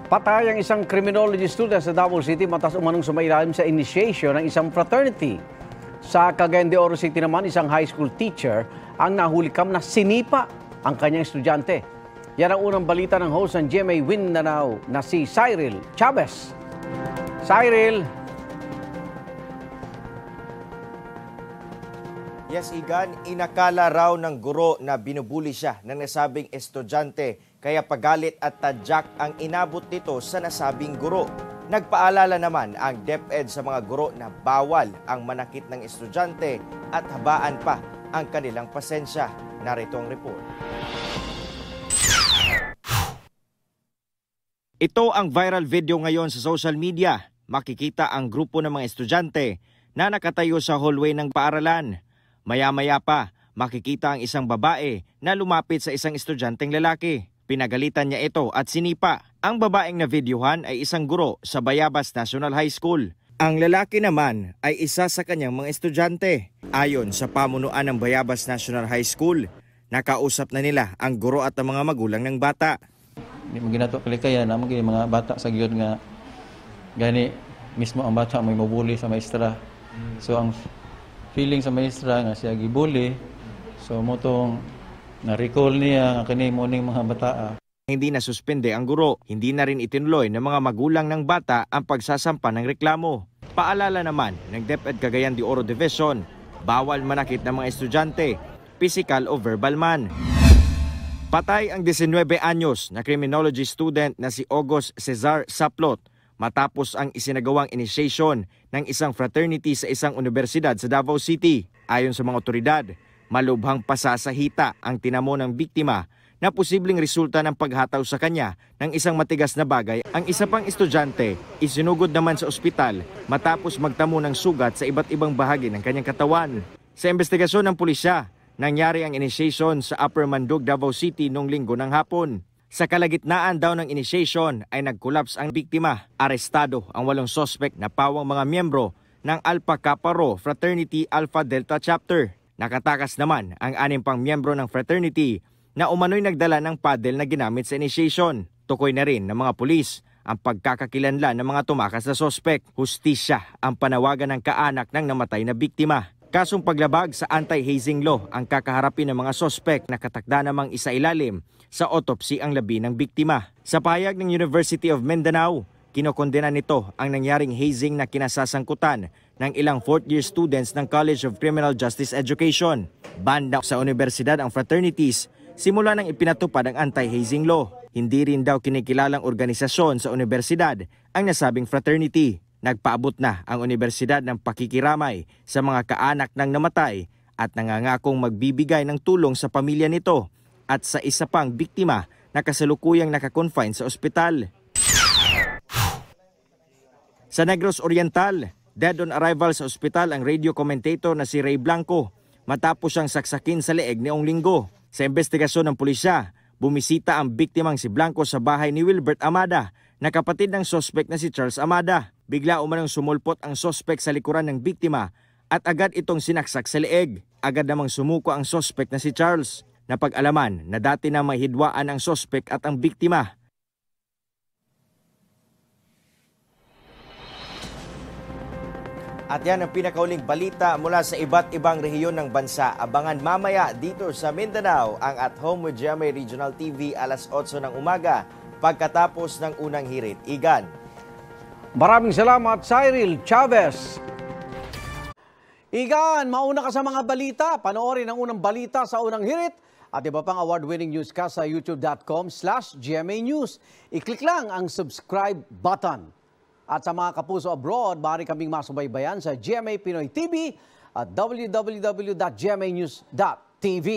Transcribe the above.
Patay ang isang criminology student sa Davao City matapos umanong sumailalim sa initiation ng isang fraternity. Sa Cagayan de Oro City naman, isang high school teacher ang nahulikam na sinipa ang kanyang estudyante. Yan ang unang balita ng host ng GMA Mindanao na si Cyril Chavez. Cyril. Yes, Igan, inakala raw ng guro na binubuli siya ng nasabing estudyante, kaya pagalit at tadyak ang inabot nito sa nasabing guro. Nagpaalala naman ang DepEd sa mga guro na bawal ang manakit ng estudyante at habaan pa ang kanilang pasensya. Narito ang report. Ito ang viral video ngayon sa social media. Makikita ang grupo ng mga estudyante na nakatayo sa hallway ng paaralan. Maya-maya pa, makikita ang isang babae na lumapit sa isang estudyanteng lalaki. Pinagalitan niya ito at sinipa. Ang babaeng na videohan ay isang guro sa Bayabas National High School. Ang lalaki naman ay isa sa kanyang mga estudyante. Ayon sa pamunuan ng Bayabas National High School, nakausap na nila ang guro at ang mga magulang ng bata. Hindi mo ginato kalikayan, ang mga bata sa giyon nga gani mismo ang bata may mabuli sa maestra. So ang feeling sa maestra nga siya gibuli, so motong na-recall niya kani mo ning mga bata. Hindi na suspende ang guro, hindi na rin itinuloy ng mga magulang ng bata ang pagsasampa ng reklamo. Paalala naman ng DepEd Cagayan de Oro Division, bawal manakit ng mga estudyante, physical o verbal man. Patay ang 19 anyos na criminology student na si August Cesar Saplot matapos ang isinagawang initiation ng isang fraternity sa isang universidad sa Davao City. Ayon sa mga otoridad, malubhang pasasahita ang tinamo ng biktima na posibleng resulta ng paghataw sa kanya ng isang matigas na bagay. Ang isa pang estudyante isinugod naman sa ospital matapos magtamo ng sugat sa iba't ibang bahagi ng kanyang katawan. Sa investigasyon ng pulisya, nangyari ang initiation sa Upper Mandog, Davao City noong Linggo ng hapon. Sa kalagitnaan daw ng initiation ay nag-collapse ang biktima. Arestado ang 8 suspect na pawang mga miyembro ng Alpha Kappa Rho Fraternity Alpha Delta Chapter. Nakatakas naman ang 6 pang miyembro ng fraternity na umano'y nagdala ng paddle na ginamit sa initiation. Tukoy na rin ng mga pulis ang pagkakakilanlan ng mga tumakas na suspect. Hustisya ang panawagan ng kaanak ng namatay na biktima. Kasong paglabag sa anti-hazing law ang kakaharapin ng mga sospek na katakda namang isailalim sa autopsy ang labi ng biktima. Sa pahayag ng University of Mindanao, kinokondena nito ang nangyaring hazing na kinasasangkutan ng ilang 4th-year students ng College of Criminal Justice Education. Banned sa universidad ang fraternities simula nang ipinatupad ang anti-hazing law. Hindi rin daw kinikilalang organisasyon sa universidad ang nasabing fraternity. Nagpaabot na ang universidad ng pakikiramay sa mga kaanak ng namatay at nangangakong magbibigay ng tulong sa pamilya nito at sa isa pang biktima na kasalukuyang nakakonfine sa ospital. Sa Negros Oriental, dead on arrival sa ospital ang radio commentator na si Ray Blanco matapos siyang saksakin sa leeg noong Linggo. Sa investigasyon ng pulisya, bumisita ang biktimang si Blanco sa bahay ni Wilbert Amada na kapatid ng sospek na si Charles Amada. Bigla umanong sumulpot ang sospek sa likuran ng biktima at agad itong sinaksak sa leeg. Agad namang sumuko ang sospek na si Charles. Napag-alaman na dati na may hidwaan ang sospek at ang biktima. At yan ang pinakauling balita mula sa iba't ibang rehiyon ng bansa. Abangan mamaya dito sa Mindanao ang At Home with GMA Regional TV alas 8 ng umaga pagkatapos ng unang hirit. Igan. Maraming salamat, Cyril Chavez. Igan, mauna ka sa mga balita. Panoorin ang unang balita sa unang hirit at iba pang award-winning newscast sa youtube.com/GMA News. I-click lang ang subscribe button. At sa mga kapuso abroad, maaari kaming masubaybayan sa GMA Pinoy TV at www.gmanews.tv.